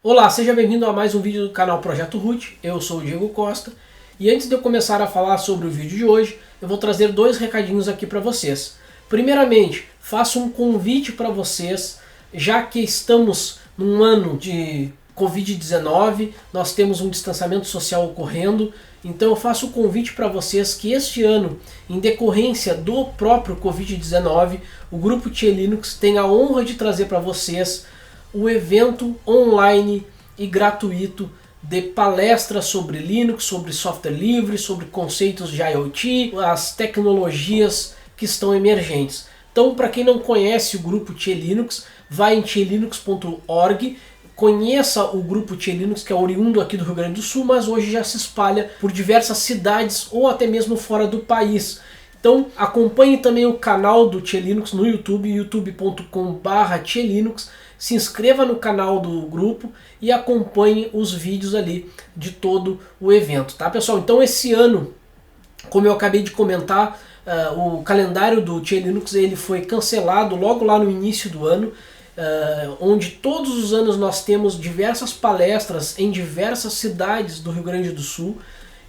Olá, seja bem-vindo a mais um vídeo do canal Projeto Root. Eu sou o Diego Costa e antes de eu começar a falar sobre o vídeo de hoje, eu vou trazer dois recadinhos aqui para vocês. Primeiramente, faço um convite para vocês, já que estamos num ano de Covid-19, nós temos um distanciamento social ocorrendo, então eu faço o convite para vocês que este ano, em decorrência do próprio Covid-19, o Grupo Tia Linux tem a honra de trazer para vocês o evento online e gratuito de palestras sobre Linux, sobre software livre, sobre conceitos de IoT, as tecnologias que estão emergentes. Então, para quem não conhece o Grupo Tia Linux, vai em tielinux.org, conheça o Grupo Tia Linux, que é oriundo aqui do Rio Grande do Sul, mas hoje já se espalha por diversas cidades ou até mesmo fora do país. Então acompanhe também o canal do Tia Linux no YouTube, youtube.com/TiaLinux. Se inscreva no canal do grupo e acompanhe os vídeos ali de todo o evento, tá pessoal? Então esse ano, como eu acabei de comentar, o calendário do Tia Linux ele foi cancelado logo lá no início do ano, onde todos os anos nós temos diversas palestras em diversas cidades do Rio Grande do Sul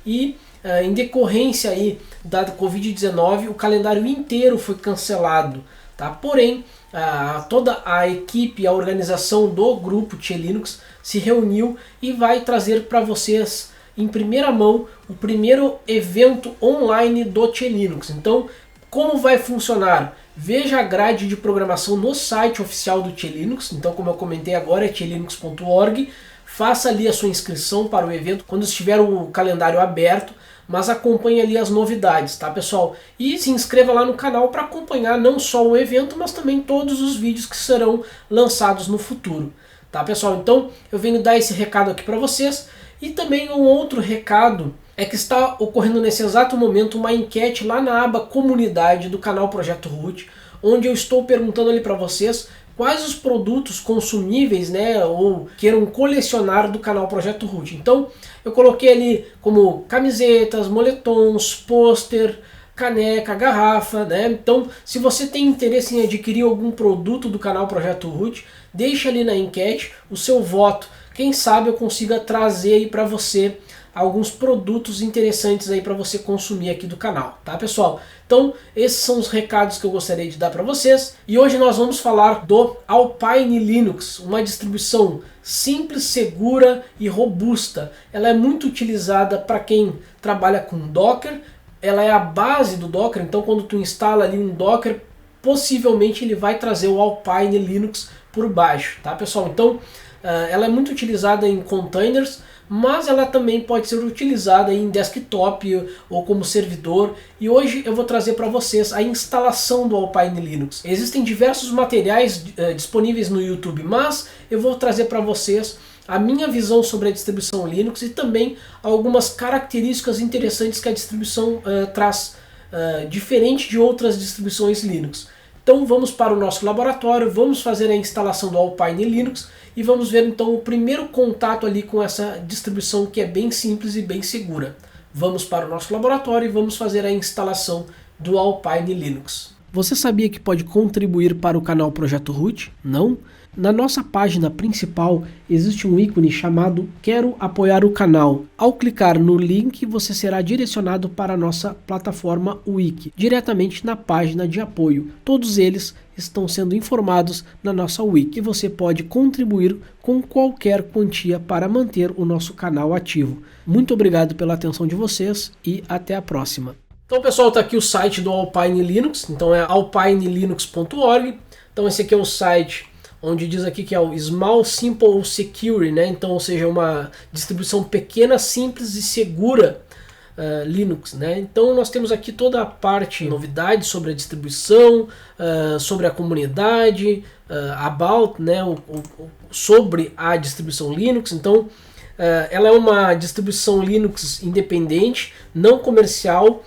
e em decorrência aí da Covid-19 o calendário inteiro foi cancelado, tá? Porém, toda a equipe, a organização do grupo Tia Linux se reuniu e vai trazer para vocês em primeira mão o primeiro evento online do Tia Linux. Então, como vai funcionar? Veja a grade de programação no site oficial do Tia Linux. Então, como eu comentei agora, é tielinux.org. Faça ali a sua inscrição para o evento quando estiver o calendário aberto, mas acompanhe ali as novidades, tá pessoal? E se inscreva lá no canal para acompanhar não só o evento, mas também todos os vídeos que serão lançados no futuro, tá pessoal? Então eu venho dar esse recado aqui para vocês. E também um outro recado é que está ocorrendo nesse exato momento uma enquete lá na aba comunidade do canal Projeto Root, onde eu estou perguntando ali para vocês quais os produtos consumíveis, né, ou queiram colecionar do canal Projeto Root. Então eu coloquei ali como camisetas, moletons, pôster, caneca, garrafa, né? Então se você tem interesse em adquirir algum produto do canal Projeto Root, deixe ali na enquete o seu voto. Quem sabe eu consiga trazer aí para você alguns produtos interessantes aí para você consumir aqui do canal, tá pessoal? Então esses são os recados que eu gostaria de dar para vocês e hoje nós vamos falar do Alpine Linux, uma distribuição simples, segura e robusta. Ela é muito utilizada para quem trabalha com Docker, ela é a base do Docker, então quando tu instala ali um Docker, possivelmente ele vai trazer o Alpine Linux por baixo, tá pessoal? Então ela é muito utilizada em containers, mas ela também pode ser utilizada em desktop ou como servidor. E hoje eu vou trazer para vocês a instalação do Alpine Linux. Existem diversos materiais disponíveis no YouTube, mas eu vou trazer para vocês a minha visão sobre a distribuição Linux e também algumas características interessantes que a distribuição traz, diferente de outras distribuições Linux. Então vamos para o nosso laboratório, vamos fazer a instalação do Alpine Linux e vamos ver então o primeiro contato ali com essa distribuição que é bem simples e bem segura. Vamos para o nosso laboratório e vamos fazer a instalação do Alpine Linux. Você sabia que pode contribuir para o canal Projeto Root? Não? Na nossa página principal existe um ícone chamado Quero apoiar o canal. Ao clicar no link você será direcionado para a nossa plataforma Wiki, diretamente na página de apoio. Todos eles estão sendo informados na nossa Wiki e você pode contribuir com qualquer quantia para manter o nosso canal ativo. Muito obrigado pela atenção de vocês e até a próxima. Então pessoal, está aqui o site do Alpine Linux, então é alpinelinux.org. Então esse aqui é o site onde diz aqui que é o Small, Simple, Secure, né? Então, ou seja, uma distribuição pequena, simples e segura Linux, né? Então nós temos aqui toda a parte novidades sobre a distribuição, sobre a comunidade, about, né? Sobre a distribuição Linux. Então ela é uma distribuição Linux independente, não comercial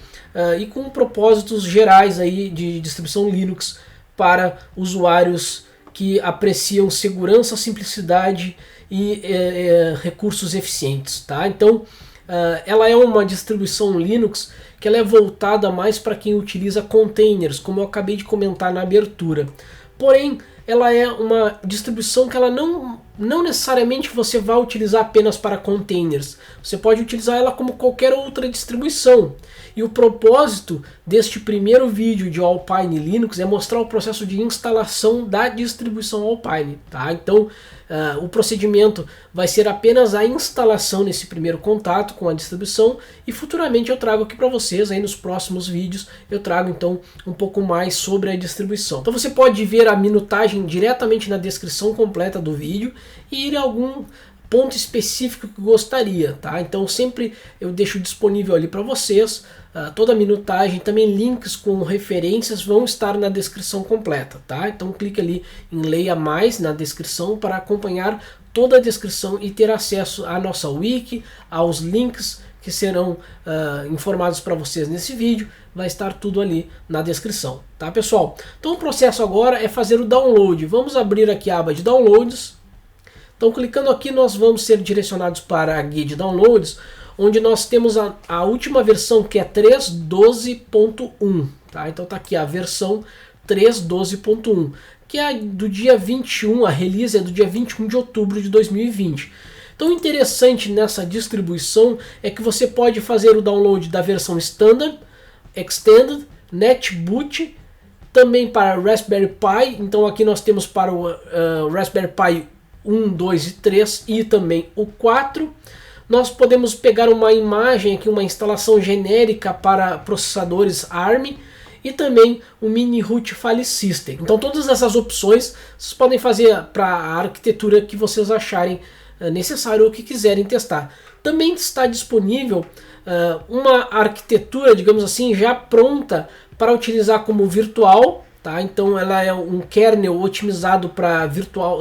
e com propósitos gerais aí de distribuição Linux para usuários que apreciam segurança, simplicidade e recursos eficientes, tá? Então ela é uma distribuição Linux que ela é voltada mais para quem utiliza containers, como eu acabei de comentar na abertura. Porém, ela é uma distribuição que ela não não necessariamente você vai utilizar apenas para containers, você pode utilizar ela como qualquer outra distribuição. E o propósito deste primeiro vídeo de Alpine Linux é mostrar o processo de instalação da distribuição Alpine, tá? Então o procedimento vai ser apenas a instalação nesse primeiro contato com a distribuição, e futuramente eu trago aqui para vocês, aí nos próximos vídeos, eu trago então um pouco mais sobre a distribuição. Então você pode ver a minutagem diretamente na descrição completa do vídeo e ir a algum ponto específico que gostaria, tá? Então sempre eu deixo disponível ali para vocês toda a minutagem, também links com referências vão estar na descrição completa, tá? Então clique ali em Leia Mais na descrição para acompanhar toda a descrição e ter acesso à nossa wiki, aos links que serão informados para vocês nesse vídeo, vai estar tudo ali na descrição, tá pessoal? Então o processo agora é fazer o download. Vamos abrir aqui a aba de downloads. Então clicando aqui nós vamos ser direcionados para a guia de downloads, onde nós temos a última versão, que é 3.12.1, tá? Então tá aqui a versão 3.12.1, que é do dia 21, a release é do dia 21 de outubro de 2020. Então o interessante nessa distribuição é que você pode fazer o download da versão Standard, Extended, NetBoot, também para Raspberry Pi. Então aqui nós temos para o Raspberry Pi 1, 2 e 3 e também o 4. Nós podemos pegar uma imagem aqui, uma instalação genérica para processadores ARM e também o Mini Root File System. Então todas essas opções vocês podem fazer para a arquitetura que vocês acharem necessário ou que quiserem testar. Também está disponível uma arquitetura, digamos assim, já pronta para utilizar como virtual. Tá? Então ela é um kernel otimizado para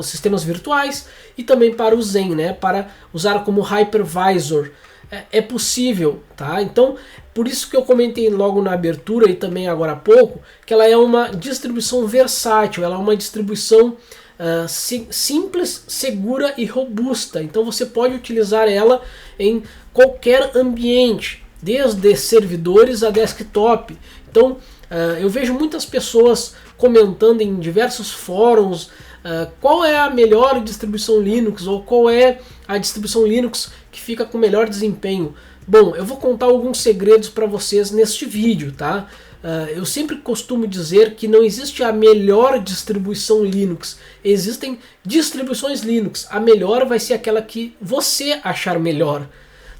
sistemas virtuais e também para o Zen, né? Para usar como hypervisor. É possível, tá? Então por isso que eu comentei logo na abertura e também agora há pouco, que ela é uma distribuição versátil, ela é uma distribuição simples, segura e robusta. Então você pode utilizar ela em qualquer ambiente, desde servidores a desktop. Então eu vejo muitas pessoas comentando em diversos fóruns qual é a melhor distribuição Linux ou qual é a distribuição Linux que fica com melhor desempenho. Bom, eu vou contar alguns segredos para vocês neste vídeo, tá? Eu sempre costumo dizer que não existe a melhor distribuição Linux, existem distribuições Linux. A melhor vai ser aquela que você achar melhor.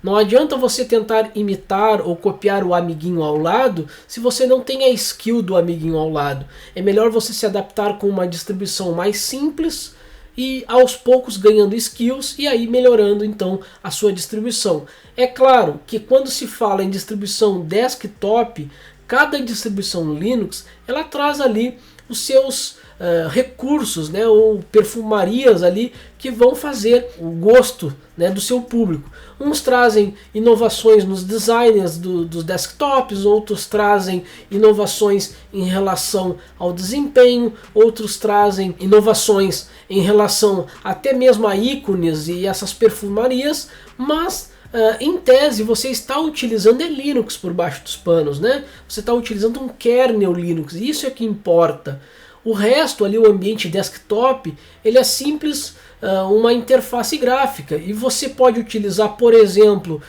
Não adianta você tentar imitar ou copiar o amiguinho ao lado se você não tem a skill do amiguinho ao lado. É melhor você se adaptar com uma distribuição mais simples e aos poucos ganhando skills e aí melhorando então a sua distribuição. É claro que quando se fala em distribuição desktop, cada distribuição Linux ela traz ali os seus recursos, né, ou perfumarias ali que vão fazer o gosto, né, do seu público. Uns trazem inovações nos designers dos desktops, outros trazem inovações em relação ao desempenho, outros trazem inovações em relação até mesmo a ícones e essas perfumarias, mas em tese você está utilizando Linux por baixo dos panos, né? Você está utilizando um kernel Linux, isso é que importa. O resto ali, o ambiente desktop, ele é simples uma interface gráfica e você pode utilizar, por exemplo,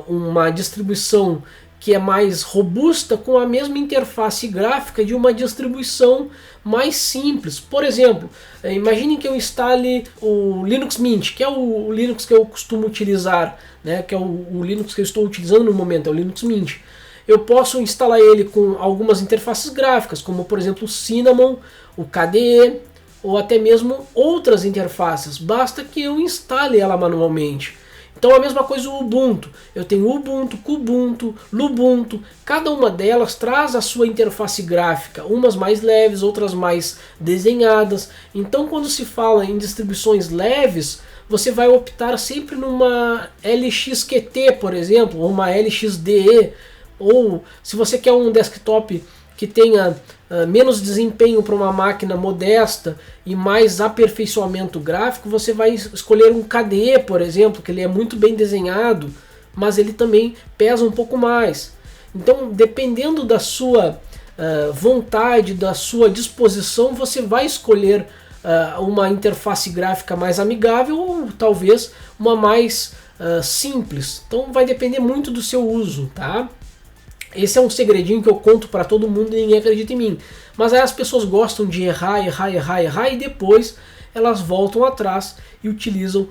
uma distribuição que é mais robusta com a mesma interface gráfica de uma distribuição mais simples. Por exemplo, imagine que eu instale o Linux Mint, que é o Linux que eu costumo utilizar, né, que é o Linux que eu estou utilizando no momento, é o Linux Mint. Eu posso instalar ele com algumas interfaces gráficas, como por exemplo o Cinnamon, o KDE, ou até mesmo outras interfaces. Basta que eu instale ela manualmente. Então a mesma coisa o Ubuntu. Eu tenho Ubuntu, Kubuntu, Lubuntu. Cada uma delas traz a sua interface gráfica, umas mais leves, outras mais desenhadas. Então quando se fala em distribuições leves, você vai optar sempre numa LXQT, por exemplo, ou uma LXDE. Ou se você quer um desktop que tenha menos desempenho para uma máquina modesta e mais aperfeiçoamento gráfico, você vai escolher um KDE, por exemplo, que ele é muito bem desenhado, mas ele também pesa um pouco mais. Então, dependendo da sua vontade, da sua disposição, você vai escolher uma interface gráfica mais amigável ou talvez uma mais simples. Então vai depender muito do seu uso, tá? Esse é um segredinho que eu conto para todo mundo e ninguém acredita em mim. Mas aí as pessoas gostam de errar e depois elas voltam atrás e utilizam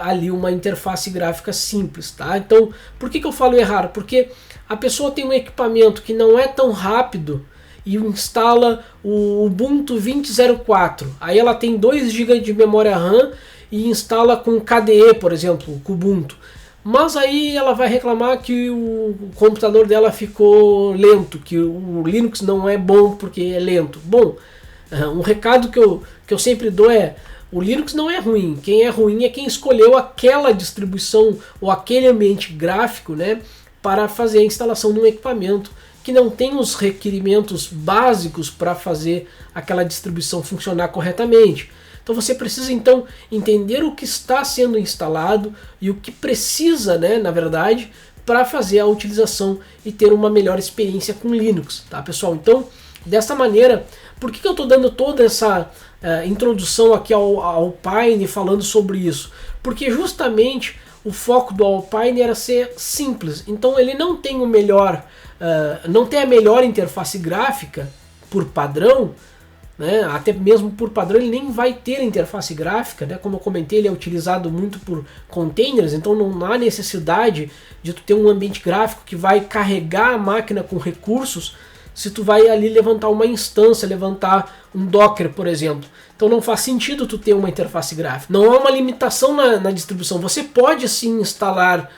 ali uma interface gráfica simples, tá? Então, por que eu falo errar? Porque a pessoa tem um equipamento que não é tão rápido e instala o Ubuntu 20.04. Aí ela tem 2 GB de memória RAM e instala com KDE, por exemplo, com Ubuntu. Mas aí ela vai reclamar que o computador dela ficou lento, que o Linux não é bom porque é lento. Bom, um recado que eu sempre dou é: o Linux não é ruim, quem é ruim é quem escolheu aquela distribuição ou aquele ambiente gráfico, né, para fazer a instalação de um equipamento que não tem os requerimentos básicos para fazer aquela distribuição funcionar corretamente. Então você precisa então entender o que está sendo instalado e o que precisa, né, na verdade, para fazer a utilização e ter uma melhor experiência com Linux, tá, pessoal? Então, dessa maneira, por que eu estou dando toda essa introdução aqui ao Alpine falando sobre isso? Porque justamente o foco do Alpine era ser simples. Então ele não tem o melhor, não tem a melhor interface gráfica por padrão, né? Até mesmo por padrão ele nem vai ter interface gráfica, né? Como eu comentei, ele é utilizado muito por containers, então não há necessidade de tu ter um ambiente gráfico que vai carregar a máquina com recursos se tu vai ali levantar uma instância, levantar um Docker, por exemplo. Então não faz sentido tu ter uma interface gráfica. Não há uma limitação na distribuição. Você pode sim instalar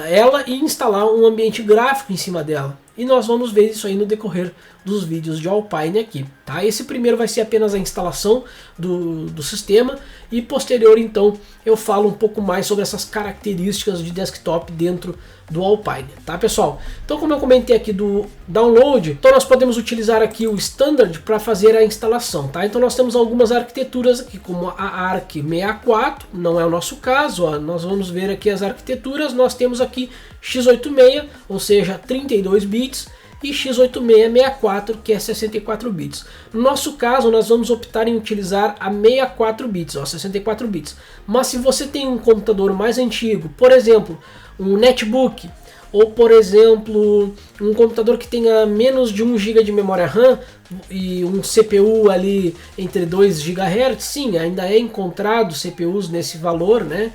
ela e instalar um ambiente gráfico em cima dela. E nós vamos ver isso aí no decorrer dos vídeos de Alpine aqui, tá? Esse primeiro vai ser apenas a instalação do sistema e posterior então eu falo um pouco mais sobre essas características de desktop dentro do Alpine, tá, pessoal? Então, como eu comentei aqui do download, então nós podemos utilizar aqui o standard para fazer a instalação, tá? Então nós temos algumas arquiteturas aqui, como a ARC64, não é o nosso caso, ó, nós vamos ver aqui as arquiteturas. Nós temos aqui x86, ou seja, 32 bits, e x86-64, que é 64 bits. No nosso caso, nós vamos optar em utilizar a 64 bits, ó, 64 bits. Mas se você tem um computador mais antigo, por exemplo, um netbook, ou por exemplo, um computador que tenha menos de 1 GB de memória RAM e um CPU ali entre 2 GHz, sim, ainda é encontrado CPUs nesse valor, né?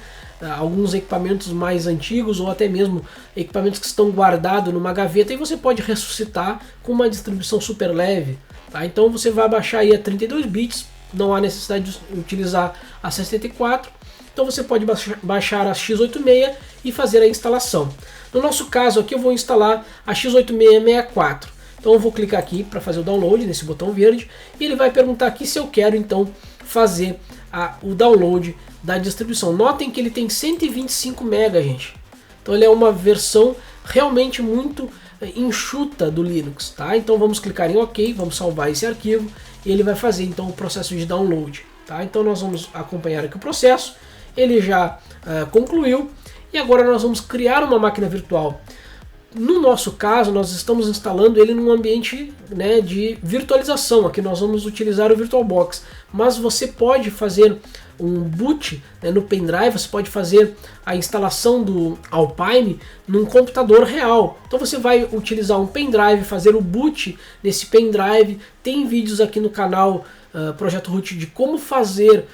Alguns equipamentos mais antigos ou até mesmo equipamentos que estão guardados numa gaveta e você pode ressuscitar com uma distribuição super leve, tá? Então você vai baixar aí a 32 bits, não há necessidade de utilizar a 64, então você pode baixar a x86 e fazer a instalação. No nosso caso aqui eu vou instalar a x86-64, então eu vou clicar aqui para fazer o download nesse botão verde e ele vai perguntar aqui se eu quero então fazer o download da distribuição. Notem que ele tem 125 MB, gente. Então ele é uma versão realmente muito enxuta do Linux, tá? Então vamos clicar em OK, vamos salvar esse arquivo e ele vai fazer então o processo de download, tá? Então nós vamos acompanhar aqui o processo. Ele já concluiu e agora nós vamos criar uma máquina virtual. No nosso caso, nós estamos instalando ele num ambiente, né, de virtualização. Aqui nós vamos utilizar o VirtualBox, mas você pode fazer um boot, né, no pendrive, você pode fazer a instalação do Alpine num computador real. Então você vai utilizar um pendrive, fazer o boot nesse pendrive. Tem vídeos aqui no canal Projeto Root de como fazer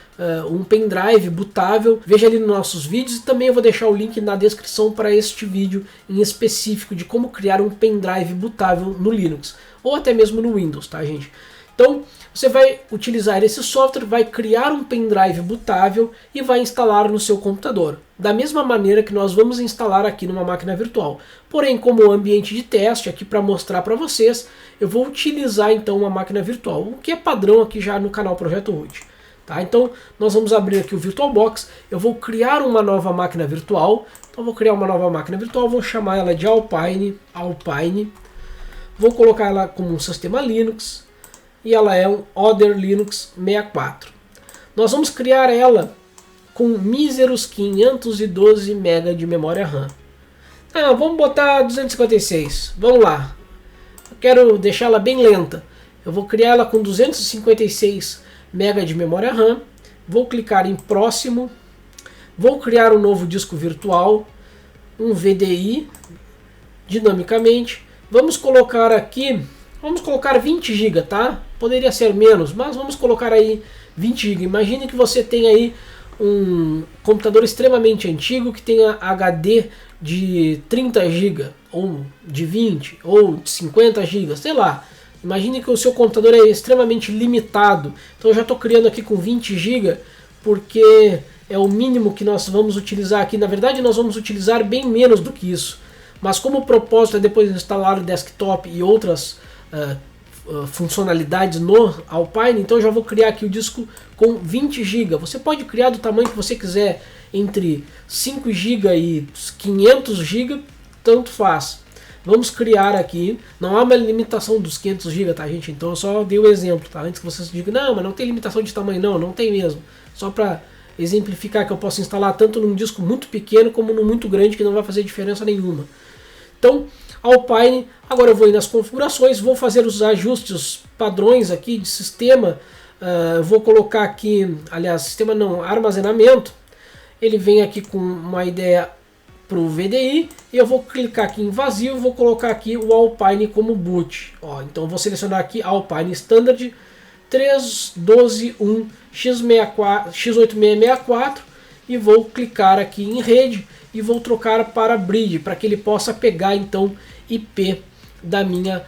um pendrive bootável. Veja ali nos nossos vídeos e também eu vou deixar o link na descrição para este vídeo em específico de como criar um pendrive bootável no Linux ou até mesmo no Windows, tá, gente? Então você vai utilizar esse software, vai criar um pendrive bootável e vai instalar no seu computador. Da mesma maneira que nós vamos instalar aqui numa máquina virtual. Porém, como ambiente de teste aqui para mostrar para vocês, eu vou utilizar então uma máquina virtual, o que é padrão aqui já no canal Projeto Root. Tá? Então nós vamos abrir aqui o VirtualBox, eu vou criar uma nova máquina virtual. Então vou criar uma nova máquina virtual, vou chamar ela de Alpine. Vou colocar ela como um sistema Linux. E ela é um Other Linux 64. Nós vamos criar ela com míseros 512 MB de memória RAM. Vamos botar 256. Vamos lá. Eu quero deixar ela bem lenta. Eu vou criar ela com 256 MB de memória RAM, vou clicar em próximo, vou criar um novo disco virtual, um VDI, dinamicamente, vamos colocar aqui, vamos colocar 20 GB, tá? Poderia ser menos, mas vamos colocar aí 20 GB. Imagine que você tem aí um computador extremamente antigo que tenha HD de 30 GB, ou de 20, ou de 50 GB, sei lá. Imagine que o seu computador é extremamente limitado. Então eu já estou criando aqui com 20 GB, porque é o mínimo que nós vamos utilizar aqui. Na verdade nós vamos utilizar bem menos do que isso. Mas como o propósito é depois instalar o desktop e outras funcionalidades no Alpine, então eu já vou criar aqui o disco com 20 GB. Você pode criar do tamanho que você quiser, entre 5 GB e 500 GB, tanto faz. Vamos criar aqui, não há uma limitação dos 500 GB, tá gente? Então eu só dei o exemplo, tá? Antes que vocês digam, não, mas não tem limitação de tamanho, não tem mesmo. Só para exemplificar que eu posso instalar tanto num disco muito pequeno como num muito grande, que não vai fazer diferença nenhuma. Então, Alpine, agora eu vou ir nas configurações, vou fazer os ajustes padrões aqui de sistema, vou colocar aqui, aliás, sistema não, armazenamento, ele vem aqui com uma ideia para o VDI, e eu vou clicar aqui em vazio e vou colocar aqui o Alpine como boot. Ó, então eu vou selecionar aqui Alpine Standard 3.12.1 x8664 e vou clicar aqui em rede e vou trocar para Bridge, para que ele possa pegar então IP da minha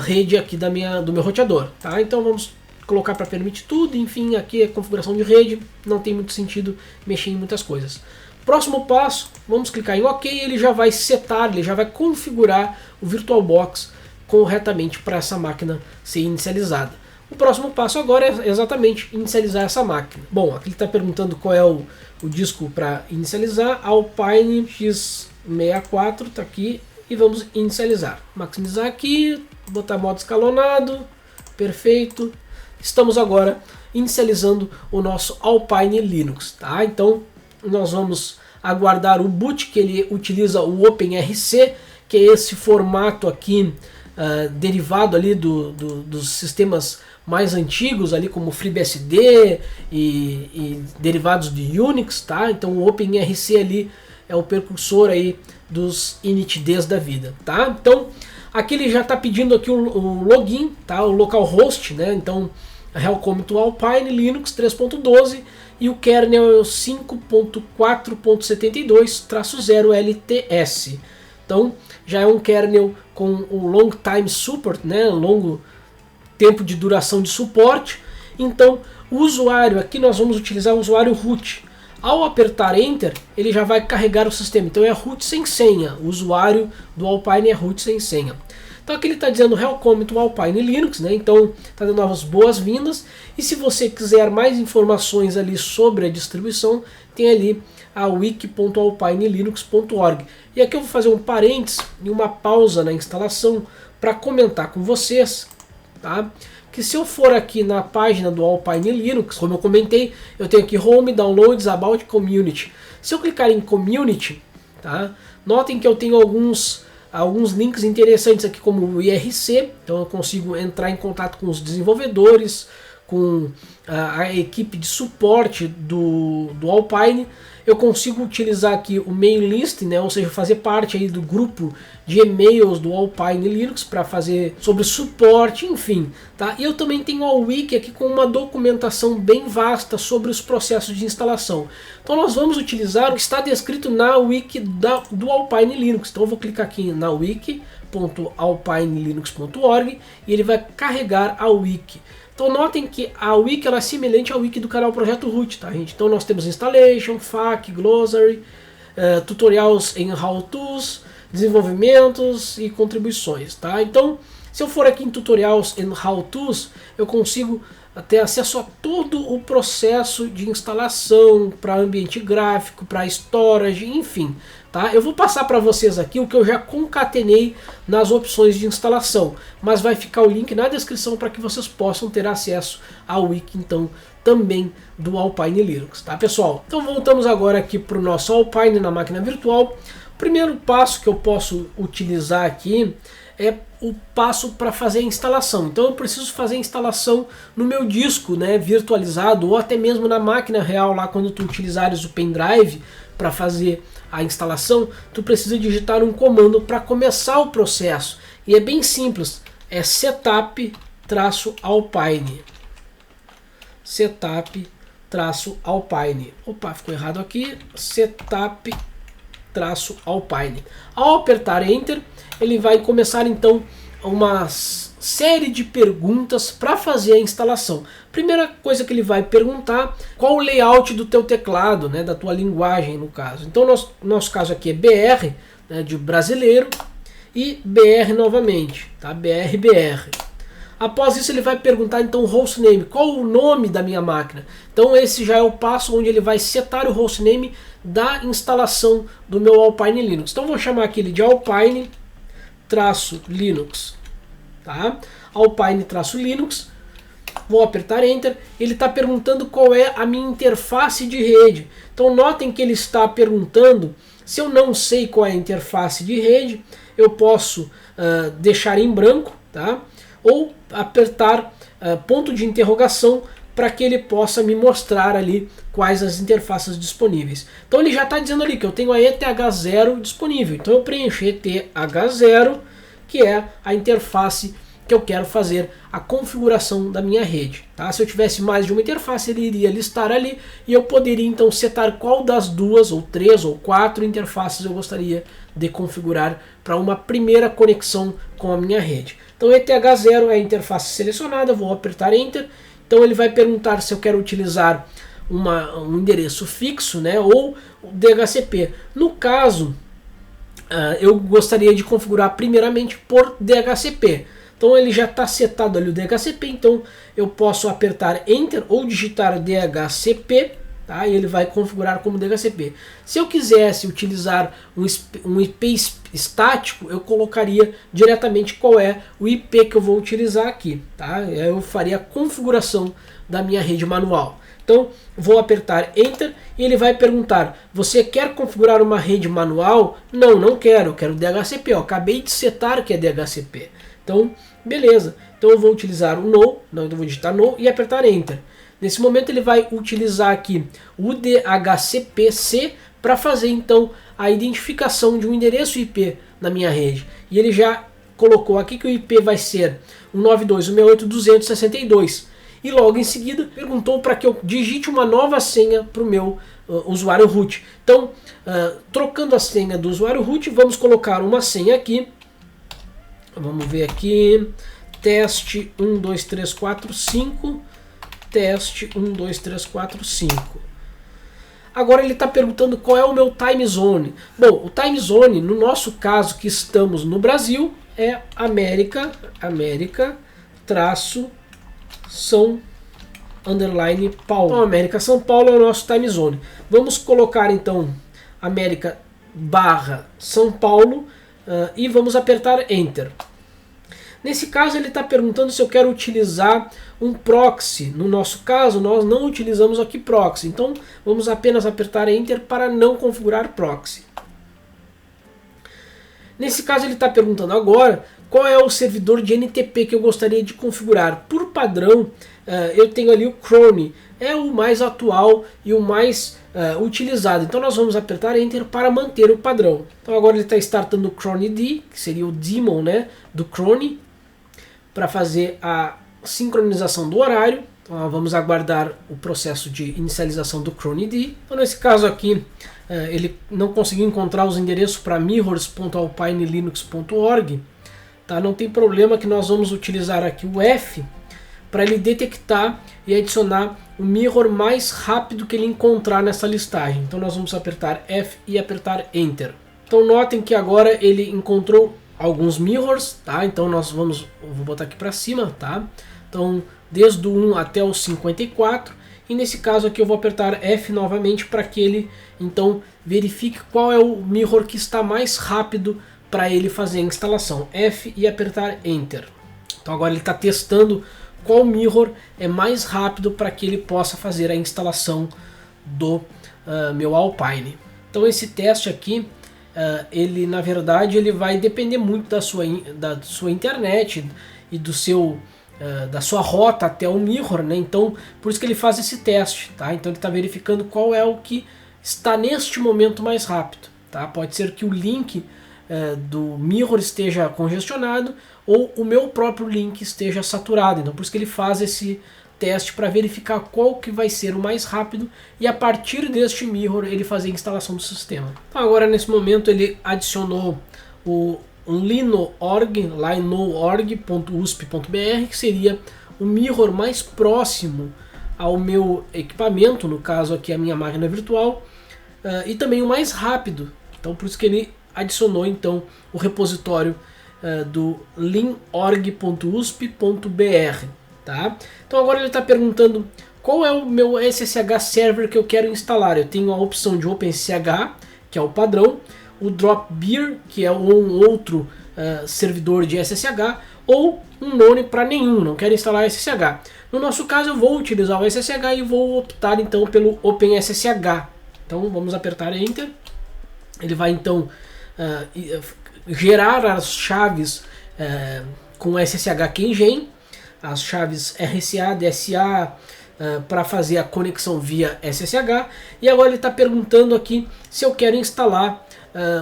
rede aqui do meu roteador, tá? Então vamos colocar para permitir tudo, enfim, aqui é configuração de rede, não tem muito sentido mexer em muitas coisas. Próximo passo, vamos clicar em OK, ele já vai setar, ele já vai configurar o VirtualBox corretamente para essa máquina ser inicializada. O próximo passo agora é exatamente inicializar essa máquina. Bom, aqui ele está perguntando qual é o disco para inicializar, Alpine X64 está aqui e vamos inicializar. Maximizar aqui, botar modo escalonado, perfeito. Estamos agora inicializando o nosso Alpine Linux, tá? Então nós vamos aguardar o boot, que ele utiliza o OpenRC, que é esse formato aqui derivado ali dos sistemas mais antigos, ali como FreeBSD e derivados de Unix, tá? Então o OpenRC ali é o precursor aí dos initds da vida, tá? Então aqui ele já está pedindo aqui o login, tá? O localhost, né? Então Helcomito Alpine Linux 3.12 e o kernel é o 5.4.72/0 LTS. Então já é um kernel com o long time support, né? Longo tempo de duração de suporte. Então o usuário, aqui nós vamos utilizar o usuário root. Ao apertar Enter, ele já vai carregar o sistema. Então é root sem senha. O usuário do Alpine é root sem senha. Então aqui ele está dizendo Helcomito Alpine Linux, né? Então está dando as boas-vindas. E se você quiser mais informações ali sobre a distribuição, tem ali a wiki.alpinelinux.org. E aqui eu vou fazer um parênteses e uma pausa na instalação para comentar com vocês, tá? Que se eu for aqui na página do Alpine Linux, como eu comentei, eu tenho aqui Home, Downloads, About, Community. Se eu clicar em Community, tá? Notem que eu tenho alguns links interessantes aqui, como o IRC, então eu consigo entrar em contato com os desenvolvedores, com a equipe de suporte do Alpine. Eu consigo utilizar aqui o mail list, né, ou seja, fazer parte aí do grupo de e-mails do Alpine Linux para fazer sobre suporte, enfim, tá? E eu também tenho a wiki aqui com uma documentação bem vasta sobre os processos de instalação. Então nós vamos utilizar o que está descrito na wiki do Alpine Linux. Então eu vou clicar aqui na wiki.alpinelinux.org e ele vai carregar a wiki. Então notem que a wiki ela é semelhante à wiki do canal Projeto Root, tá, gente? Então nós temos installation, FAQ, glossary, tutorials em how-tos, desenvolvimentos e contribuições, tá? Então se eu for aqui em tutorials em how-tos, eu consigo ter acesso a todo o processo de instalação para ambiente gráfico, para storage, enfim, tá? Eu vou passar para vocês aqui o que eu já concatenei nas opções de instalação, mas vai ficar o link na descrição para que vocês possam ter acesso ao wiki, então, também do Alpine Linux, tá, pessoal? Então voltamos agora aqui para o nosso Alpine na máquina virtual. O primeiro passo que eu posso utilizar aqui é o passo para fazer a instalação. Então eu preciso fazer a instalação no meu disco, né, virtualizado, ou até mesmo na máquina real, lá quando tu utilizares o pendrive para fazer a instalação, tu precisa digitar um comando para começar o processo. E é bem simples, é setup-alpine. Setup-alpine. Opa, ficou errado aqui. Setup-alpine. Ao apertar Enter, ele vai começar então uma série de perguntas para fazer a instalação. Primeira coisa que ele vai perguntar, qual o layout do teu teclado, né, da tua linguagem no caso. Então nosso caso aqui é BR, né, de brasileiro, e BR novamente, tá? BR. Após isso ele vai perguntar então o hostname, qual o nome da minha máquina. Então esse já é o passo onde ele vai setar o hostname da instalação do meu Alpine Linux. Então vou chamar aquele de Alpine-Linux, tá? Alpine-Linux. Vou apertar Enter. Ele está perguntando qual é a minha interface de rede. Então notem que ele está perguntando, se eu não sei qual é a interface de rede, eu posso deixar em branco, tá? Ou apertar ponto de interrogação para que ele possa me mostrar ali quais as interfaces disponíveis. Então ele já está dizendo ali que eu tenho a ETH0 disponível. Então eu preencho ETH0, que é a interface que eu quero fazer a configuração da minha rede. Tá? Se eu tivesse mais de uma interface, ele iria listar ali e eu poderia então setar qual das 2, ou 3, ou 4 interfaces eu gostaria de configurar para uma primeira conexão com a minha rede. Então ETH0 é a interface selecionada, vou apertar Enter. Então ele vai perguntar se eu quero utilizar um endereço fixo, né, ou DHCP. No caso, eu gostaria de configurar primeiramente por DHCP. Então ele já está setado ali o DHCP, então eu posso apertar Enter ou digitar DHCP, tá? E ele vai configurar como DHCP. Se eu quisesse utilizar um IP estático, eu colocaria diretamente qual é o IP que eu vou utilizar aqui, tá? Eu faria a configuração da minha rede manual. Então vou apertar Enter e ele vai perguntar: você quer configurar uma rede manual? Não, não quero, eu quero DHCP. Eu acabei de setar que é DHCP. Então, beleza. Então eu vou utilizar o No, não, eu vou digitar No e apertar Enter. Nesse momento ele vai utilizar aqui o DHCP-C para fazer então a identificação de um endereço IP na minha rede. E ele já colocou aqui que o IP vai ser 192.168.262. E logo em seguida perguntou para que eu digite uma nova senha para o meu usuário root. Então, trocando a senha do usuário root, vamos colocar uma senha aqui. Vamos ver aqui, teste 1, 2, 3, 4, 5, teste 1, 2, 3, 4, 5. Agora ele está perguntando qual é o meu time zone. Bom, o time zone, no nosso caso que estamos no Brasil, é América, São Paulo. Então, América São Paulo é o nosso time zone. Vamos colocar então América São Paulo e vamos apertar Enter. Nesse caso ele está perguntando se eu quero utilizar um proxy. No nosso caso nós não utilizamos aqui proxy, então vamos apenas apertar Enter para não configurar proxy. Nesse caso ele está perguntando agora qual é o servidor de NTP que eu gostaria de configurar. Por padrão eu tenho ali o Chrome, é o mais atual e o mais utilizado. Então nós vamos apertar Enter para manter o padrão. Então agora ele está startando o cronid, que seria o daemon, né, do Chrome, para fazer a sincronização do horário. Então vamos aguardar o processo de inicialização do cronid. Então nesse caso aqui ele não conseguiu encontrar os endereços para mirrors.alpinelinux.org, tá? Não tem problema que nós vamos utilizar aqui o F para ele detectar e adicionar o mirror mais rápido que ele encontrar nessa listagem. Então nós vamos apertar F e apertar Enter. Então notem que agora ele encontrou alguns mirrors, tá? Então nós vou botar aqui para cima, tá? Então desde o 1 até o 54, e nesse caso aqui eu vou apertar F novamente para que ele então verifique qual é o mirror que está mais rápido para ele fazer a instalação. F e apertar Enter. Então agora ele está testando qual mirror é mais rápido para que ele possa fazer a instalação do meu Alpine. Então esse teste aqui ele na verdade ele vai depender muito da sua internet e da sua rota até o mirror, né? Então por isso que ele faz esse teste, tá? Então ele está verificando qual é o que está neste momento mais rápido, tá? Pode ser que o link do mirror esteja congestionado ou o meu próprio link esteja saturado, então por isso que ele faz esse teste para verificar qual que vai ser o mais rápido e a partir deste mirror ele fazer a instalação do sistema. Então agora nesse momento ele adicionou o linorg.usp.br, que seria o mirror mais próximo ao meu equipamento, no caso aqui a minha máquina virtual, e também o mais rápido. Então por isso que ele adicionou então o repositório do linorg.usp.br, tá? Então agora ele está perguntando qual é o meu SSH server que eu quero instalar. Eu tenho a opção de OpenSSH, que é o padrão, o Dropbeer, que é um outro servidor de SSH, ou um nome para nenhum, não quero instalar SSH. No nosso caso eu vou utilizar o SSH e vou optar então pelo OpenSSH. Então vamos apertar Enter. Ele vai então gerar as chaves com SSH Keygen, as chaves RSA, DSA, para fazer a conexão via SSH. E agora ele está perguntando aqui se eu quero instalar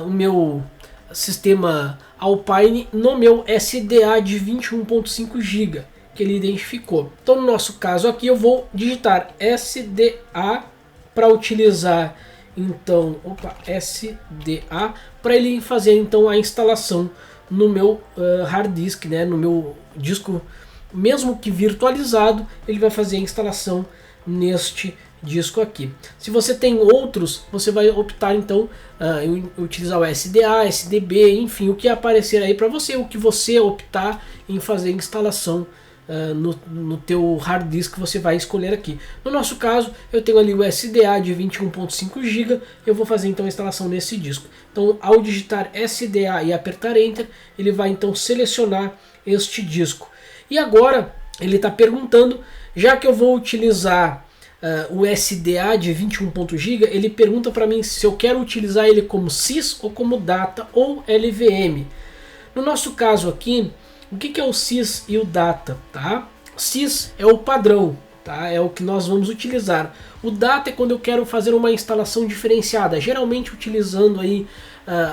o meu sistema Alpine no meu SDA de 21.5 GB que ele identificou. Então no nosso caso aqui eu vou digitar SDA para utilizar então SDA para ele fazer então a instalação no meu hard disk, né, no meu disco, mesmo que virtualizado, ele vai fazer a instalação neste disco aqui. Se você tem outros, você vai optar então em utilizar o SDA, SDB, enfim, o que aparecer aí para você, o que você optar em fazer a instalação no teu hard disk, você vai escolher aqui. No nosso caso, eu tenho ali o SDA de 21.5 GB, eu vou fazer então a instalação nesse disco. Então, ao digitar SDA e apertar Enter, ele vai então selecionar este disco. E agora, ele está perguntando, já que eu vou utilizar o SDA de 21 GB, ele pergunta para mim se eu quero utilizar ele como sys ou como data ou LVM. No nosso caso aqui, o que é o sys e o data? Tá? Sys é o padrão, tá? É o que nós vamos utilizar. O data é quando eu quero fazer uma instalação diferenciada, geralmente utilizando aí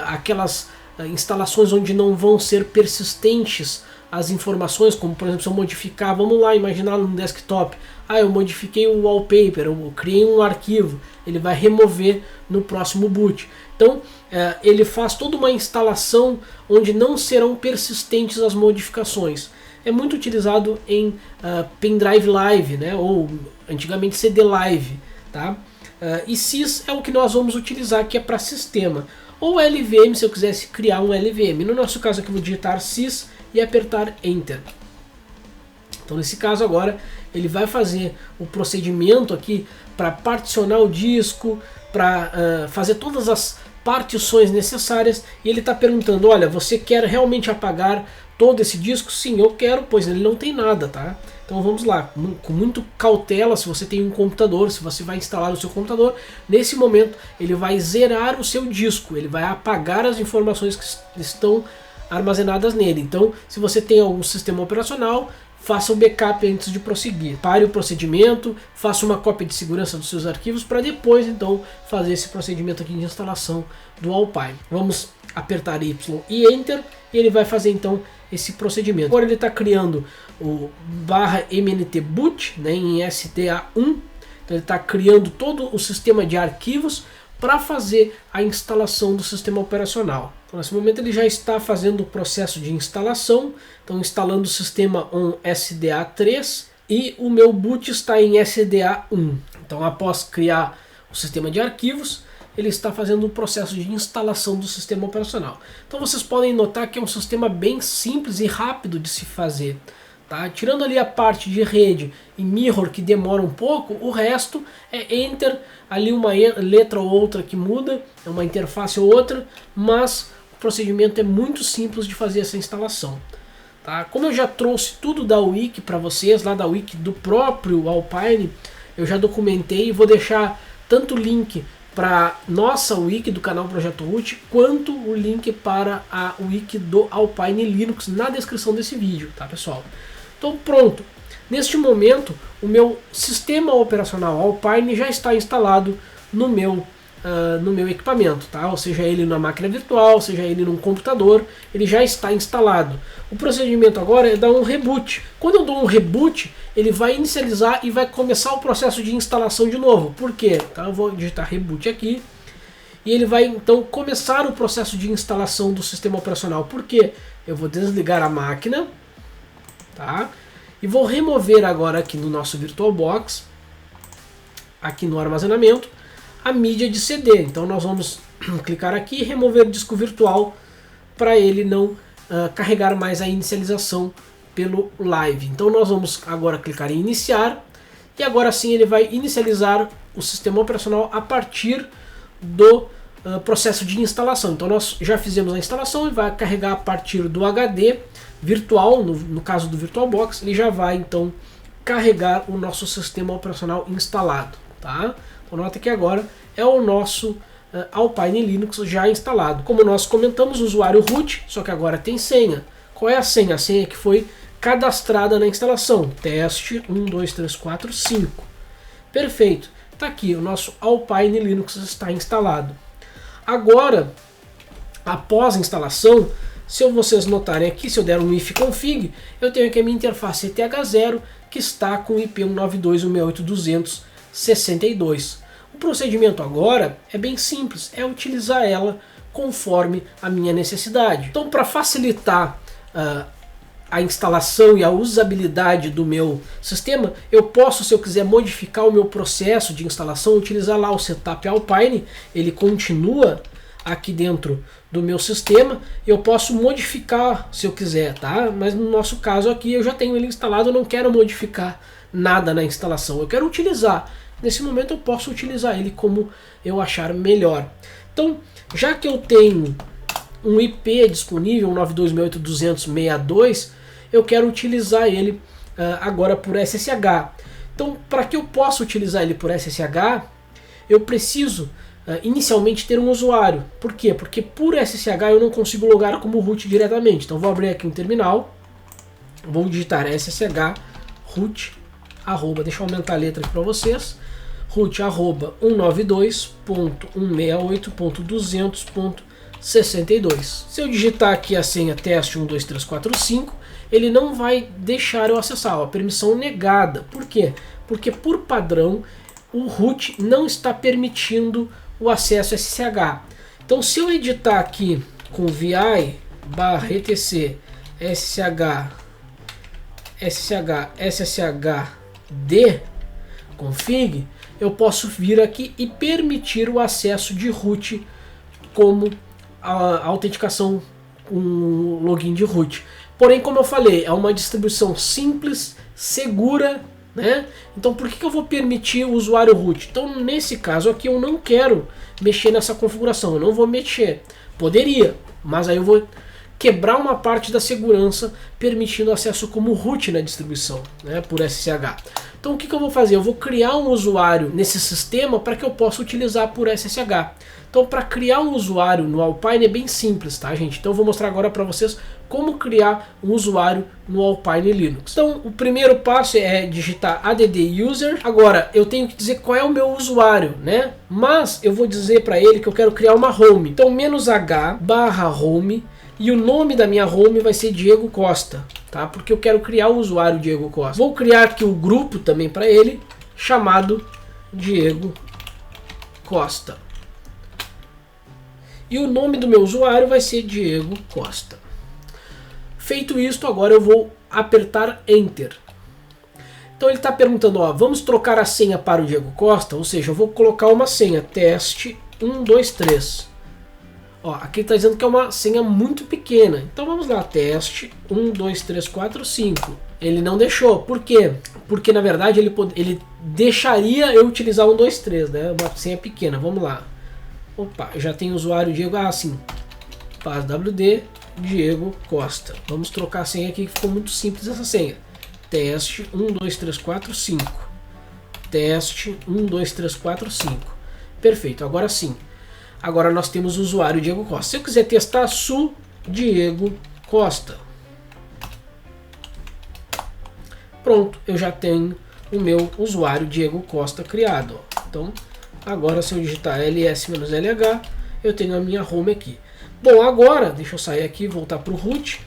aquelas instalações onde não vão ser persistentes as informações, como por exemplo se eu modificar, vamos lá, imaginar no desktop, eu modifiquei o wallpaper, eu criei um arquivo, ele vai remover no próximo boot. Então ele faz toda uma instalação onde não serão persistentes as modificações. É muito utilizado em pendrive live, né, ou antigamente CD live, tá? E sys é o que nós vamos utilizar, que é para sistema, ou LVM se eu quisesse criar um LVM. No nosso caso aqui eu vou digitar sys e apertar Enter. Então nesse caso agora ele vai fazer o procedimento aqui para particionar o disco, para fazer todas as partições necessárias, e ele está perguntando, olha, você quer realmente apagar todo esse disco? Sim, eu quero, pois ele não tem nada, tá? Então vamos lá, com muito cautela, se você tem um computador, se você vai instalar o seu computador, nesse momento ele vai zerar o seu disco, ele vai apagar as informações que estão armazenadas nele. Então se você tem algum sistema operacional, faça um backup antes de prosseguir. Pare o procedimento, faça uma cópia de segurança dos seus arquivos para depois então fazer esse procedimento aqui de instalação do Alpine. Vamos apertar Y e Enter e ele vai fazer então esse procedimento. Agora ele está criando o /mntboot, né, em SDA1. Então ele está criando todo o sistema de arquivos para fazer a instalação do sistema operacional. Então, nesse momento ele já está fazendo o processo de instalação, então instalando o sistema on SDA3 e o meu boot está em SDA1. Então após criar o sistema de arquivos, ele está fazendo o processo de instalação do sistema operacional. Então vocês podem notar que é um sistema bem simples e rápido de se fazer. Tá? Tirando ali a parte de rede e mirror que demora um pouco, o resto é Enter, ali uma letra ou outra que muda, é uma interface ou outra, mas o procedimento é muito simples de fazer essa instalação. Tá? Como eu já trouxe tudo da wiki para vocês, lá da wiki do próprio Alpine, eu já documentei e vou deixar tanto o link para nossa wiki do canal Projeto Root, quanto o link para a wiki do Alpine Linux na descrição desse vídeo, tá pessoal? Então pronto, neste momento o meu sistema operacional Alpine já está instalado no meu equipamento, tá? Ou seja ele na máquina virtual, seja ele num computador, ele já está instalado. O procedimento agora é dar um reboot. Quando eu dou um reboot, ele vai inicializar e vai começar o processo de instalação de novo. Por quê? Tá? Eu vou digitar reboot aqui e ele vai então começar o processo de instalação do sistema operacional. Por quê? Eu vou desligar a máquina, tá? E vou remover agora aqui no nosso VirtualBox, aqui no armazenamento, a mídia de CD. Então nós vamos clicar aqui e remover o disco virtual para ele não carregar mais a inicialização pelo live. Então nós vamos agora clicar em iniciar e agora sim ele vai inicializar o sistema operacional a partir do processo de instalação. Então nós já fizemos a instalação e vai carregar a partir do HD virtual, no caso do VirtualBox, ele já vai então carregar o nosso sistema operacional instalado, tá? Então nota que agora é o nosso Alpine Linux já instalado. Como nós comentamos, usuário root, só que agora tem senha. Qual é a senha? A senha que foi cadastrada na instalação. Teste 1, 2, 3, 4, 5. Perfeito. Está aqui, o nosso Alpine Linux está instalado. Agora, após a instalação, se vocês notarem aqui, se eu der um ifconfig, eu tenho aqui a minha interface ETH0, que está com o IP 192.168.262. O procedimento agora é bem simples, é utilizar ela conforme a minha necessidade. Então, para facilitar a instalação e a usabilidade do meu sistema, eu posso, se eu quiser modificar o meu processo de instalação, utilizar lá o Setup Alpine, ele continua aqui dentro do meu sistema, eu posso modificar se eu quiser, tá? Mas no nosso caso aqui eu já tenho ele instalado, eu não quero modificar nada na instalação, eu quero utilizar. Nesse momento eu posso utilizar ele como eu achar melhor. Então, já que eu tenho um IP disponível, 192.168.262, eu quero utilizar ele agora por SSH. Então, para que eu possa utilizar ele por SSH, eu preciso inicialmente ter um usuário. Por quê? Porque por SSH eu não consigo logar como root diretamente. Então, vou abrir aqui um terminal, vou digitar SSH root, deixa eu aumentar a letra aqui para vocês, root arroba 192.168.200.62. Se eu digitar aqui a senha teste 12345, ele não vai deixar eu acessar, ó, permissão negada. Por quê? Porque por padrão o root não está permitindo o acesso SSH. Então, se eu editar aqui com vi /etc sshd config, eu posso vir aqui e permitir o acesso de root como a autenticação com login de root. Porém, como eu falei, é uma distribuição simples, segura, né? Então por que eu vou permitir o usuário root? Então nesse caso aqui eu não quero mexer nessa configuração, eu não vou mexer. Poderia, mas aí eu vou quebrar uma parte da segurança permitindo acesso como root na distribuição, né, por SSH. Então o que eu vou fazer? Eu vou criar um usuário nesse sistema para que eu possa utilizar por SSH. Então para criar um usuário no Alpine é bem simples, tá gente? Então eu vou mostrar agora para vocês como criar um usuário no Alpine Linux. Então o primeiro passo é digitar add user. Agora eu tenho que dizer qual é o meu usuário, né? Mas eu vou dizer para ele que eu quero criar uma home. Então -h/home. E o nome da minha home vai ser Diego Costa, tá? Porque eu quero criar o usuário Diego Costa. Vou criar aqui o grupo também para ele, chamado Diego Costa. E o nome do meu usuário vai ser Diego Costa. Feito isto, agora eu vou apertar Enter. Então ele está perguntando, ó, vamos trocar a senha para o Diego Costa? Ou seja, eu vou colocar uma senha, teste 123. Ó, aqui está dizendo que é uma senha muito pequena. Então vamos lá, teste 1, 2, 3, 4, 5. Ele não deixou. Por quê? Porque na verdade ele deixaria eu utilizar 1, 2, 3, né? Uma senha pequena. Vamos lá. Opa, já tem usuário Diego. Ah, sim. Faz WD Diego Costa. Vamos trocar a senha aqui que ficou muito simples essa senha. Teste 1, 2, 3, 4, 5. Teste 1, 2, 3, 4, 5. Perfeito, agora sim. Agora nós temos o usuário Diego Costa. Se eu quiser testar, su Diego Costa. Pronto, eu já tenho o meu usuário Diego Costa criado. Então, agora se eu digitar ls-lh, eu tenho a minha home aqui. Bom, agora, deixa eu sair aqui e voltar para o root.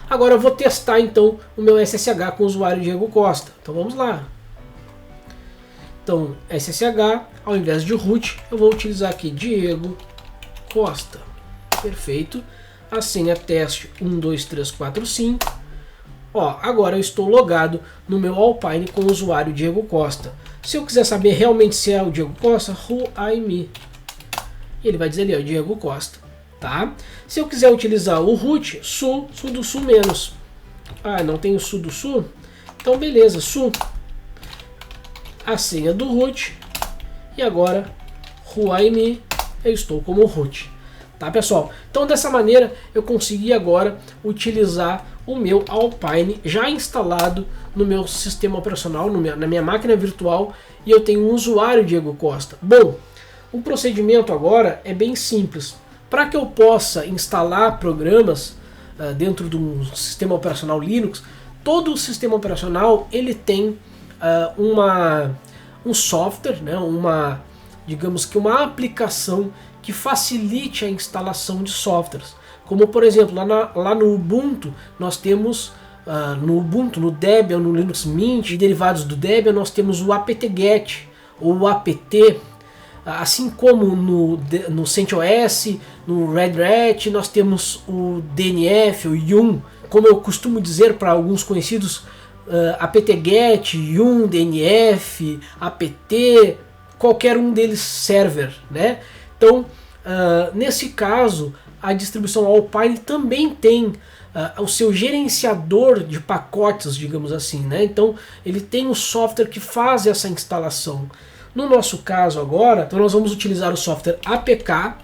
Agora eu vou testar então o meu SSH com o usuário Diego Costa. Então vamos lá. Então, SSH, ao invés de root, eu vou utilizar aqui Diego Costa. Perfeito. A senha teste 12345. Ó, agora eu estou logado no meu Alpine com o usuário Diego Costa. Se eu quiser saber realmente se é o Diego Costa, who I me. Ele vai dizer ali, ó, Diego Costa. Tá? Se eu quiser utilizar o root, su do sul menos. Ah, não tem o su do sul? Então beleza, su. A senha do root. E agora, who I me, eu estou como root. Tá, pessoal? Então dessa maneira eu consegui agora utilizar o meu Alpine já instalado no meu sistema operacional, na minha máquina virtual, e eu tenho um usuário Diego Costa. Bom, o procedimento agora é bem simples. Para que eu possa instalar programas dentro de um sistema operacional Linux, todo o sistema operacional ele tem um software, né, digamos que uma aplicação que facilite a instalação de softwares. Como por exemplo, lá no Ubuntu, nós temos, no Debian, no Linux Mint e derivados do Debian, nós temos o apt-get ou o apt, assim como no CentOS, no Red Hat, nós temos o DNF, o Yum, como eu costumo dizer para alguns conhecidos, apt-get, Yum, DNF, apt, qualquer um deles server, né? Então, nesse caso, a distribuição Alpine também tem o seu gerenciador de pacotes, digamos assim, né? Então, ele tem um software que faz essa instalação. No nosso caso agora, então nós vamos utilizar o software APK,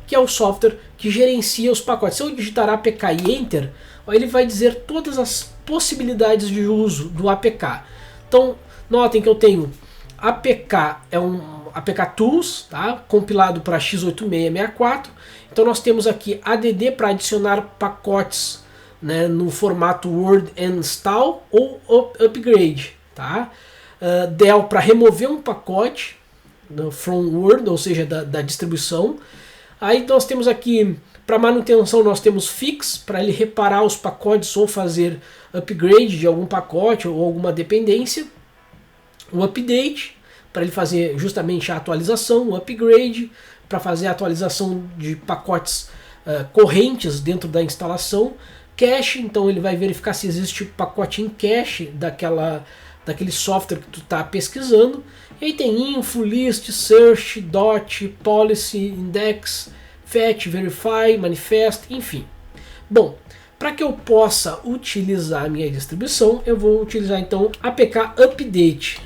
que é o software que gerencia os pacotes. Se eu digitar APK e Enter, ele vai dizer todas as possibilidades de uso do APK. Então, notem que eu tenho APK, é um APK Tools, tá? Compilado para x8664. Então nós temos aqui ADD para adicionar pacotes, né, no formato Word Install ou Upgrade, tá? Del para remover um pacote from Word, ou seja, da distribuição. Aí nós temos aqui, para manutenção, nós temos Fix, para ele reparar os pacotes ou fazer upgrade de algum pacote ou alguma dependência. O Update, para ele fazer justamente a atualização. O Upgrade, para fazer a atualização de pacotes correntes dentro da instalação. Cache, então ele vai verificar se existe pacote em cache daquele software que tu está pesquisando. E aí tem info, list, search, dot, policy, index, fetch, verify, manifest, enfim. Bom, para que eu possa utilizar a minha distribuição, eu vou utilizar então apk update.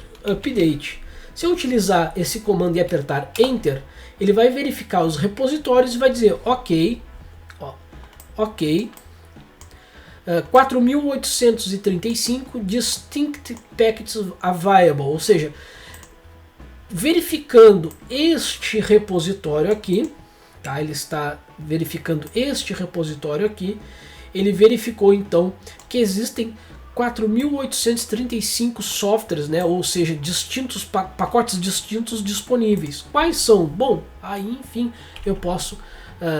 Se eu utilizar esse comando e apertar Enter, ele vai verificar os repositórios e vai dizer ok, 4.835 distinct packets available, ou seja, verificando este repositório aqui, tá? Ele está verificando este repositório aqui, ele verificou então que existem 4.835 softwares, né? Ou seja, distintos pacotes distintos disponíveis. Quais são? Bom, aí enfim eu posso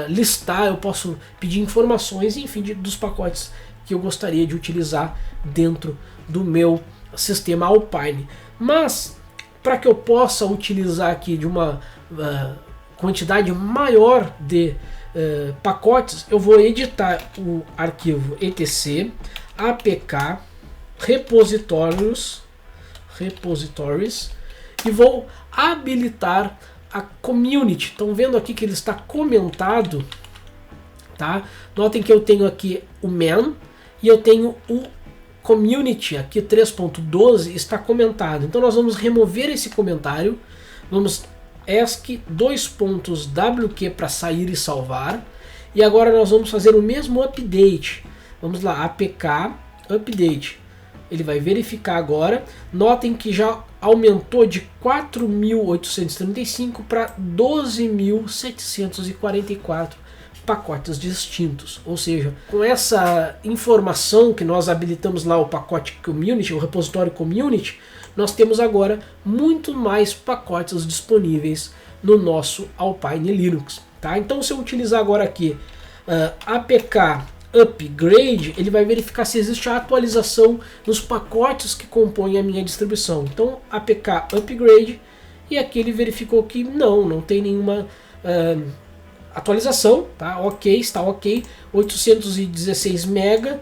listar, eu posso pedir informações, enfim, dos pacotes que eu gostaria de utilizar dentro do meu sistema Alpine. Mas para que eu possa utilizar aqui de uma quantidade maior de pacotes, eu vou editar o arquivo etc apk repositórios e vou habilitar a community. Estão vendo aqui que ele está comentado, tá? Notem que eu tenho aqui o man e eu tenho o community aqui 3.12 está comentado. Então nós vamos remover esse comentário, vamos ESC wq para sair e salvar, e agora nós vamos fazer o mesmo update. Vamos lá, apk update. Ele vai verificar agora. Notem que já aumentou de 4.835 para 12.744 pacotes distintos. Ou seja, com essa informação que nós habilitamos lá o pacote Community, o repositório Community, nós temos agora muito mais pacotes disponíveis no nosso Alpine Linux. Tá? Então, se eu utilizar agora aqui apk upgrade, ele vai verificar se existe a atualização nos pacotes que compõem a minha distribuição. Então, apk upgrade, e aqui ele verificou que não tem nenhuma atualização, tá? Ok, está ok, 816 MB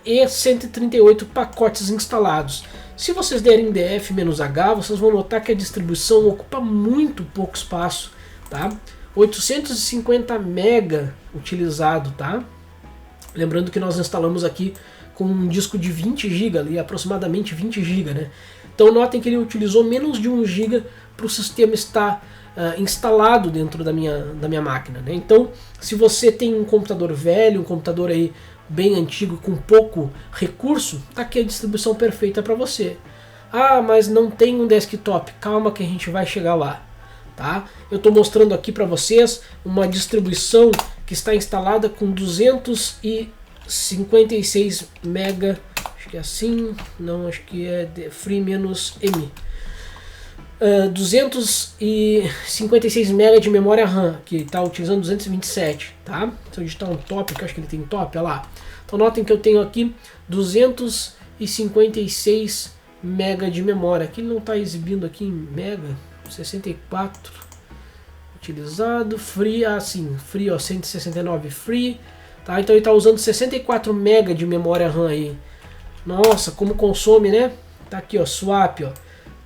e 138 pacotes instalados. Se vocês derem df-h, vocês vão notar que a distribuição ocupa muito pouco espaço, tá? 850 MB utilizado, tá? Lembrando que nós instalamos aqui com um disco de 20 GB, ali, aproximadamente 20 GB, né? Então notem que ele utilizou menos de 1 GB para o sistema estar instalado dentro da minha máquina, né? Então, se você tem um computador velho, um computador aí bem antigo, com pouco recurso, tá aqui a distribuição perfeita para você. Ah, mas não tem um desktop. Calma que a gente vai chegar lá, tá? Eu estou mostrando aqui para vocês uma distribuição que está instalada com 256 MB, acho que é assim, não, acho que é free-m. 256 MB de memória RAM, que está utilizando 227, tá? Se eu digitar um top, que eu acho que ele tem top, olha lá. Então notem que eu tenho aqui 256 MB de memória. Aqui ele não está exibindo aqui em mega, 64 utilizado, free, free, ó, 169 free, tá? Então ele está usando 64 MB de memória RAM aí. Nossa, como consome, né? Tá aqui, ó, swap, ó.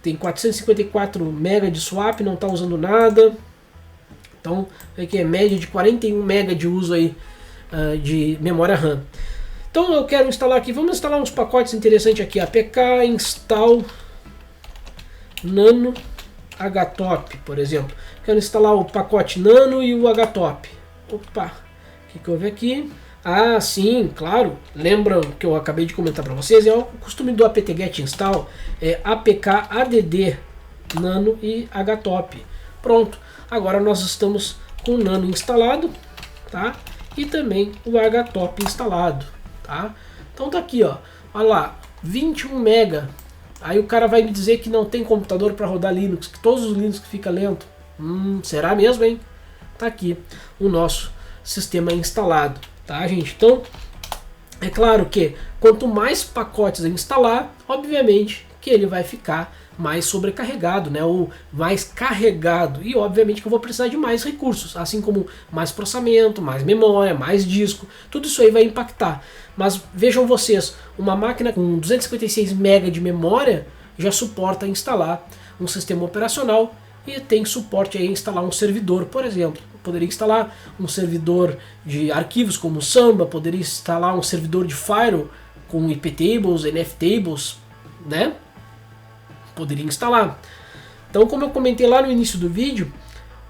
Tem 454 MB de swap, não está usando nada. Então, aqui é média de 41 MB de uso aí de memória RAM. Então eu quero instalar aqui, vamos instalar uns pacotes interessantes aqui, apk install nano htop, por exemplo. Quero instalar o pacote nano e o htop. Opa, o que houve aqui? Ah, sim, claro. Lembram que eu acabei de comentar para vocês? É o costume do apt-get install, é apk add nano e htop. Pronto. Agora nós estamos com o nano instalado, tá? E também o htop instalado, tá? Então tá aqui, ó. Olha lá, 21 MB. Aí o cara vai me dizer que não tem computador para rodar Linux, que todos os Linux ficam lento. Será mesmo, hein? Tá aqui o nosso sistema instalado, tá, gente? Então, é claro que quanto mais pacotes eu instalar, obviamente que ele vai ficar mais sobrecarregado, né, ou mais carregado, e obviamente que eu vou precisar de mais recursos, assim como mais processamento, mais memória, mais disco, tudo isso aí vai impactar. Mas vejam vocês, uma máquina com 256 MB de memória já suporta instalar um sistema operacional e tem suporte a instalar um servidor, por exemplo. Eu poderia instalar um servidor de arquivos como Samba, poderia instalar um servidor de Firewall com iptables, nftables, né? Poderia instalar. Então, como eu comentei lá no início do vídeo,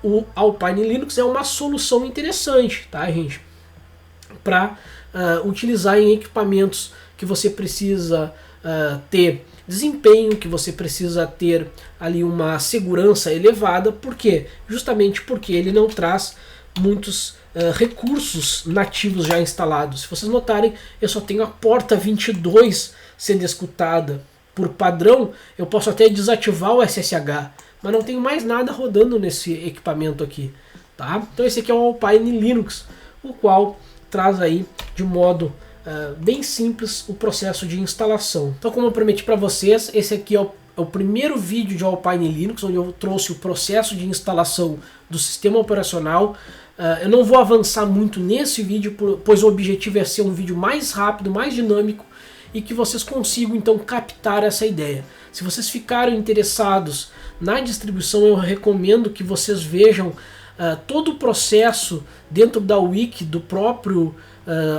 o Alpine Linux é uma solução interessante, tá, gente? Para utilizar em equipamentos que você precisa ter desempenho, que você precisa ter ali uma segurança elevada. Por quê? Justamente porque ele não traz muitos recursos nativos já instalados. Se vocês notarem, eu só tenho a porta 22 sendo escutada. Por padrão, eu posso até desativar o SSH, mas não tenho mais nada rodando nesse equipamento aqui, tá? Então esse aqui é o Alpine Linux, o qual traz aí de modo bem simples o processo de instalação. Então, como eu prometi para vocês, esse aqui é o primeiro vídeo de Alpine Linux, onde eu trouxe o processo de instalação do sistema operacional. Eu não vou avançar muito nesse vídeo, pois o objetivo é ser um vídeo mais rápido, mais dinâmico, e que vocês consigam então captar essa ideia. Se vocês ficaram interessados na distribuição, eu recomendo que vocês vejam todo o processo dentro da wiki do próprio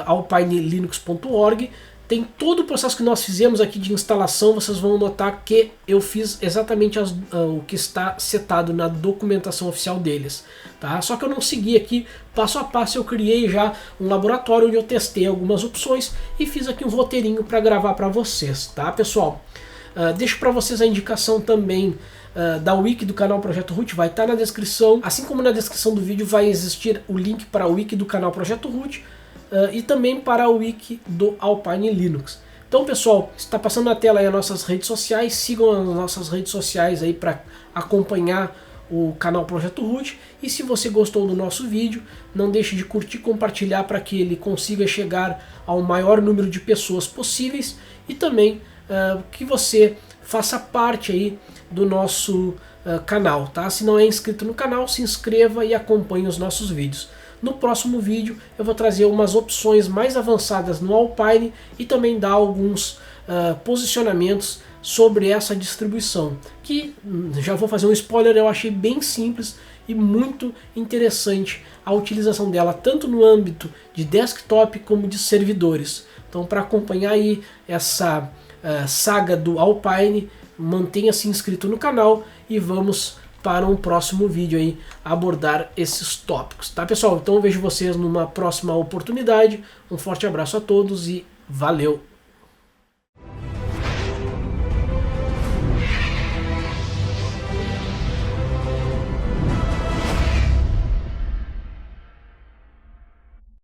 alpinelinux.org. Tem todo o processo que nós fizemos aqui de instalação. Vocês vão notar que eu fiz exatamente o que está setado na documentação oficial deles, tá? Só que eu não segui aqui passo a passo. Eu criei já um laboratório onde eu testei algumas opções e fiz aqui um roteirinho para gravar para vocês, tá, pessoal? Deixo para vocês a indicação também da wiki do canal Projeto Root, vai estar na descrição, assim como na descrição do vídeo vai existir o link para a wiki do canal Projeto Root e também para a wiki do Alpine Linux. Então pessoal, está passando na tela aí as nossas redes sociais, sigam as nossas redes sociais aí para acompanhar o canal Projeto Root, e se você gostou do nosso vídeo, não deixe de curtir e compartilhar para que ele consiga chegar ao maior número de pessoas possíveis, e também que você faça parte aí do nosso canal, tá? Se não é inscrito no canal, se inscreva e acompanhe os nossos vídeos. No próximo vídeo eu vou trazer umas opções mais avançadas no Alpine e também dar alguns posicionamentos sobre essa distribuição, que já vou fazer um spoiler, eu achei bem simples e muito interessante a utilização dela, tanto no âmbito de desktop como de servidores. Então, para acompanhar aí essa saga do Alpine, mantenha-se inscrito no canal e vamos para um próximo vídeo aí abordar esses tópicos, tá pessoal? Então eu vejo vocês numa próxima oportunidade, um forte abraço a todos e valeu!